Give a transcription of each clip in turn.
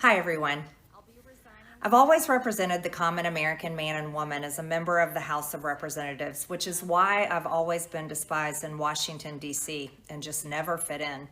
Hi, everyone. I've always represented the common American man and woman as a member of the House of Representatives, which is why I've always been despised in Washington, D.C., and just never fit in.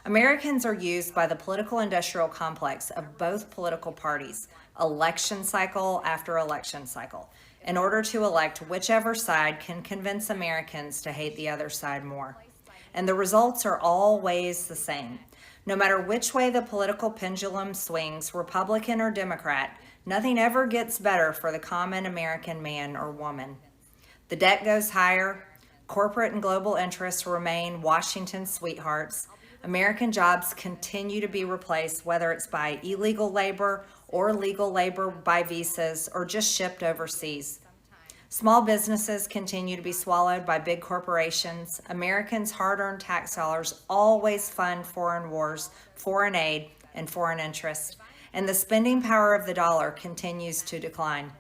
Americans are used by the political industrial complex of both political parties, election cycle after election cycle, in order to elect whichever side can convince Americans to hate the other side more. And the results are always the same. No matter which way the political pendulum swings, Republican or Democrat, nothing ever gets better for the common American man or woman. The debt goes higher, corporate and global interests remain Washington's sweethearts, American jobs continue to be replaced, whether it's by illegal labor or legal labor by visas or just shipped overseas. Small businesses continue to be swallowed by big corporations. Americans' hard-earned tax dollars always fund foreign wars, foreign aid, and foreign interest, and the spending power of the dollar continues to decline.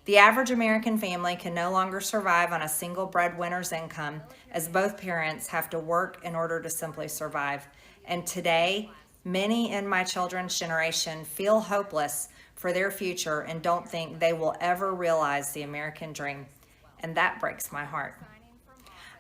The average American family can no longer survive on a single breadwinner's income, as both parents have to work in order to simply survive. And today, many in my children's generation feel hopeless for their future and don't think they will ever realize the American dream. And that breaks my heart.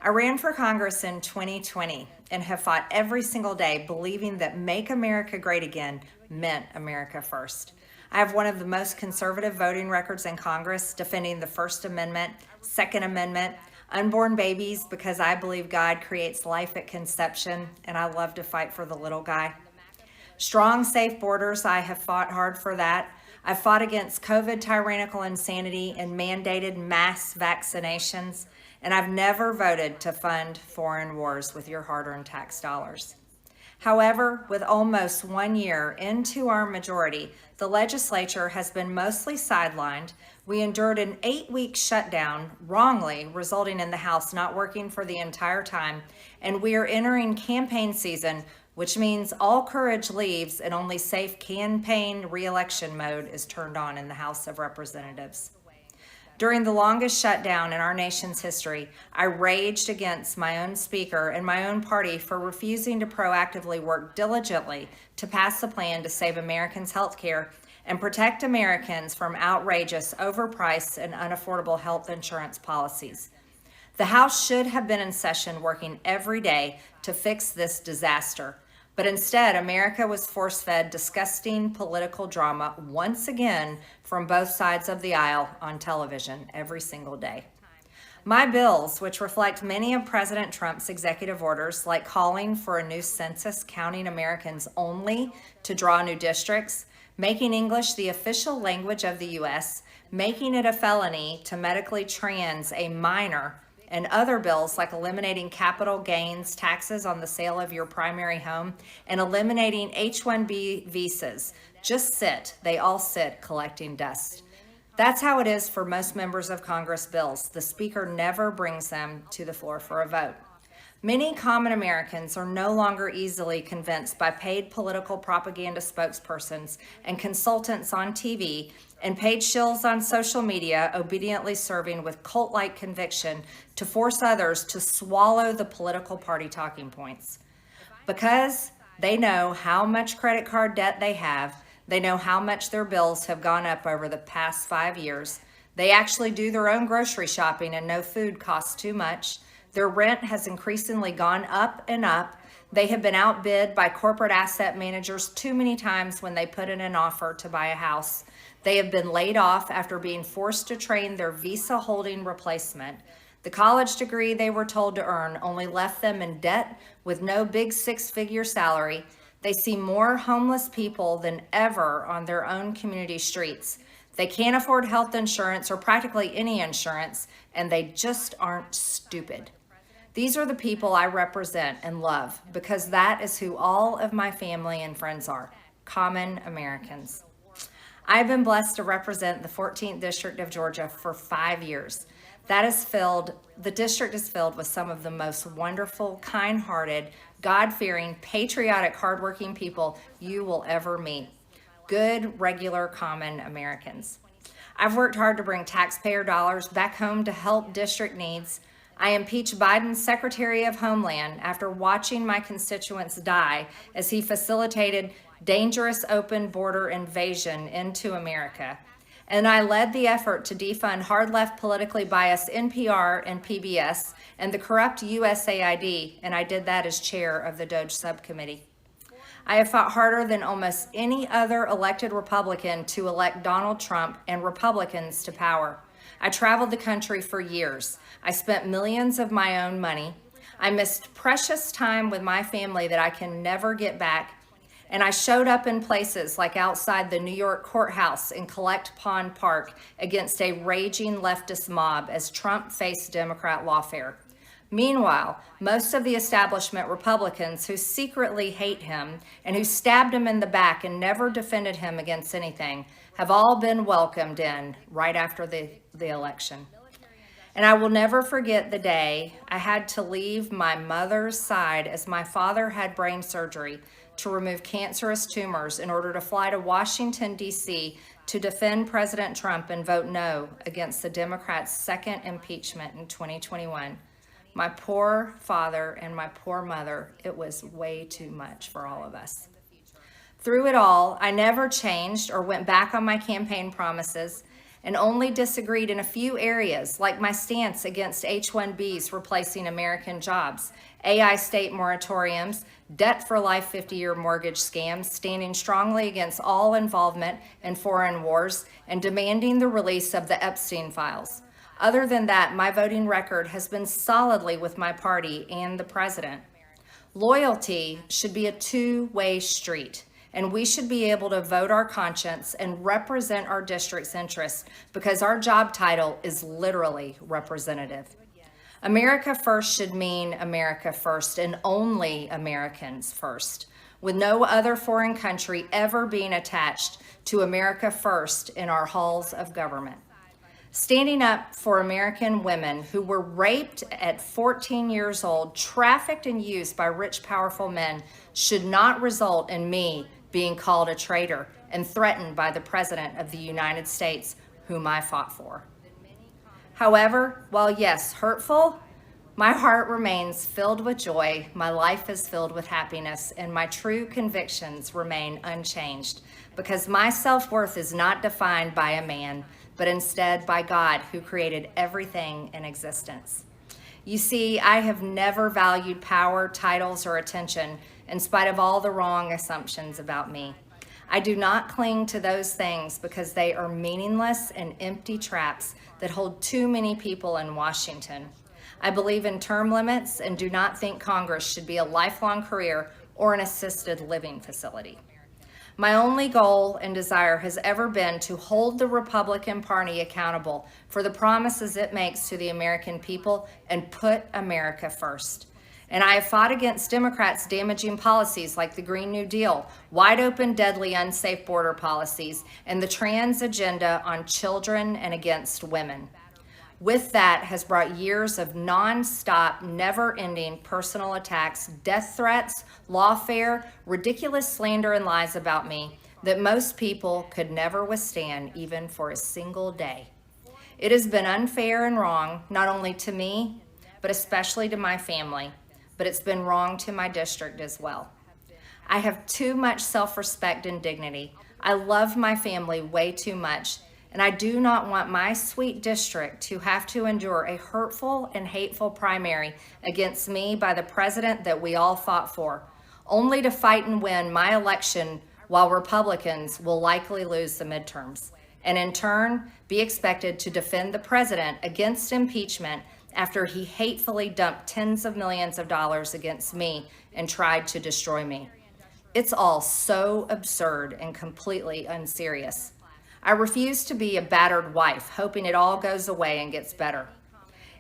I ran for Congress in 2020 and have fought every single day believing that Make America Great Again meant America first. I have one of the most conservative voting records in Congress, defending the First Amendment, Second Amendment, unborn babies because I believe God creates life at conception, and I love to fight for the little guy. Strong, safe borders, I have fought hard for that. I've fought against COVID tyrannical insanity and mandated mass vaccinations, and I've never voted to fund foreign wars with your hard-earned tax dollars. However, with almost 1 year into our majority, the legislature has been mostly sidelined. We endured an 8-week shutdown, wrongly, resulting in the House not working for the entire time, and we are entering campaign season, which means all courage leaves and only safe campaign re-election mode is turned on in the House of Representatives. During the longest shutdown in our nation's history, I raged against my own speaker and my own party for refusing to proactively work diligently to pass a plan to save Americans' health care and protect Americans from outrageous, overpriced, and unaffordable health insurance policies. The House should have been in session working every day to fix this disaster. But instead, America was force-fed disgusting political drama once again from both sides of the aisle on television every single day. My bills, which reflect many of President Trump's executive orders, like calling for a new census counting Americans only to draw new districts, making English the official language of the U.S., making it a felony to medically trans a minor, and other bills like eliminating capital gains taxes on the sale of your primary home and eliminating H-1B visas just sit. They all sit collecting dust. That's how it is for most members of Congress bills. The Speaker never brings them to the floor for a vote. Many common Americans are no longer easily convinced by paid political propaganda spokespersons and consultants on TV and paid shills on social media obediently serving with cult-like conviction to force others to swallow the political party talking points. Because they know how much credit card debt they have, they know how much their bills have gone up over the past 5 years, they actually do their own grocery shopping and know food costs too much, their rent has increasingly gone up and up, they have been outbid by corporate asset managers too many times when they put in an offer to buy a house. They have been laid off after being forced to train their visa holding replacement. The college degree they were told to earn only left them in debt with no big 6-figure salary. They see more homeless people than ever on their own community streets. They can't afford health insurance or practically any insurance, and they just aren't stupid. These are the people I represent and love because that is who all of my family and friends are, common Americans. I've been blessed to represent the 14th District of Georgia for 5 years. The district is filled with some of the most wonderful, kind-hearted, God-fearing, patriotic, hardworking people you will ever meet. Good, regular, common Americans. I've worked hard to bring taxpayer dollars back home to help district needs. I impeached Biden's Secretary of Homeland after watching my constituents die as he facilitated dangerous open border invasion into America. And I led the effort to defund hard-left politically biased NPR and PBS and the corrupt USAID, and I did that as chair of the DOJ subcommittee. I have fought harder than almost any other elected Republican to elect Donald Trump and Republicans to power. I traveled the country for years. I spent millions of my own money. I missed precious time with my family that I can never get back. And I showed up in places like outside the New York courthouse in Collect Pond Park against a raging leftist mob as Trump faced Democrat lawfare. Meanwhile, most of the establishment Republicans who secretly hate him and who stabbed him in the back and never defended him against anything have all been welcomed in right after the election. And I will never forget the day I had to leave my mother's side as my father had brain surgery to remove cancerous tumors in order to fly to Washington, D.C. to defend President Trump and vote no against the Democrats' second impeachment in 2021. My poor father and my poor mother, it was way too much for all of us. Through it all, I never changed or went back on my campaign promises and only disagreed in a few areas, like my stance against H-1Bs replacing American jobs, AI state moratoriums, debt for life 50-year mortgage scams, standing strongly against all involvement in foreign wars, and demanding the release of the Epstein files. Other than that, my voting record has been solidly with my party and the president. Loyalty should be a two-way street, and we should be able to vote our conscience and represent our district's interests because our job title is literally representative. America first should mean America first and only Americans first, with no other foreign country ever being attached to America first in our halls of government. Standing up for American women who were raped at 14 years old, trafficked and used by rich, powerful men should not result in me being called a traitor and threatened by the President of the United States, whom I fought for. However, while yes, hurtful, my heart remains filled with joy, my life is filled with happiness, and my true convictions remain unchanged because my self-worth is not defined by a man, but instead by God who created everything in existence. You see, I have never valued power, titles, or attention in spite of all the wrong assumptions about me. I do not cling to those things because they are meaningless and empty traps that hold too many people in Washington. I believe in term limits and do not think Congress should be a lifelong career or an assisted living facility. My only goal and desire has ever been to hold the Republican Party accountable for the promises it makes to the American people and put America first. And I have fought against Democrats' damaging policies like the Green New Deal, wide open, deadly, unsafe border policies, and the trans agenda on children and against women. With that has brought years of non-stop, never-ending personal attacks, death threats, lawfare, ridiculous slander and lies about me that most people could never withstand even for a single day. It has been unfair and wrong, not only to me, but especially to my family, but it's been wrong to my district as well. I have too much self-respect and dignity. I love my family way too much, and I do not want my sweet district to have to endure a hurtful and hateful primary against me by the president that we all fought for, only to fight and win my election while Republicans will likely lose the midterms, and in turn be expected to defend the president against impeachment after he hatefully dumped tens of millions of dollars against me and tried to destroy me. It's all so absurd and completely unserious. I refuse to be a battered wife, hoping it all goes away and gets better.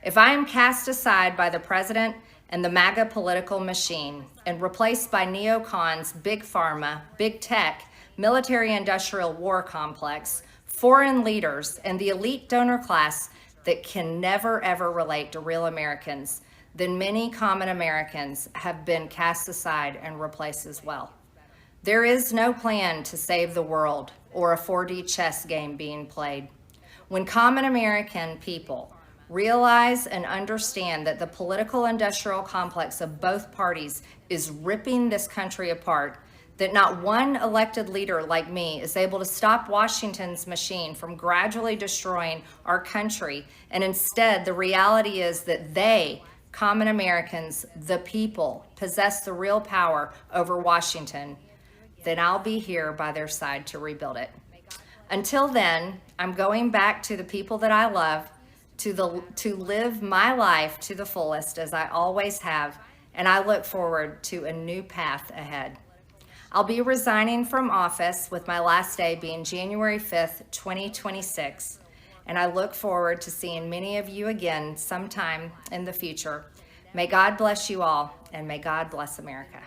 If I am cast aside by the president and the MAGA political machine and replaced by neocons, big pharma, big tech, military-industrial war complex, foreign leaders, and the elite donor class that can never ever relate to real Americans, then many common Americans have been cast aside and replaced as well. There is no plan to save the world or a 4D chess game being played. When common American people realize and understand that the political industrial complex of both parties is ripping this country apart, that not one elected leader like me is able to stop Washington's machine from gradually destroying our country. And instead, the reality is that they, common Americans, the people, possess the real power over Washington. Then I'll be here by their side to rebuild it. Until then, I'm going back to the people that I love, to live my life to the fullest as I always have, and I look forward to a new path ahead. I'll be resigning from office with my last day being January 5th, 2026, and I look forward to seeing many of you again sometime in the future. May God bless you all, and may God bless America.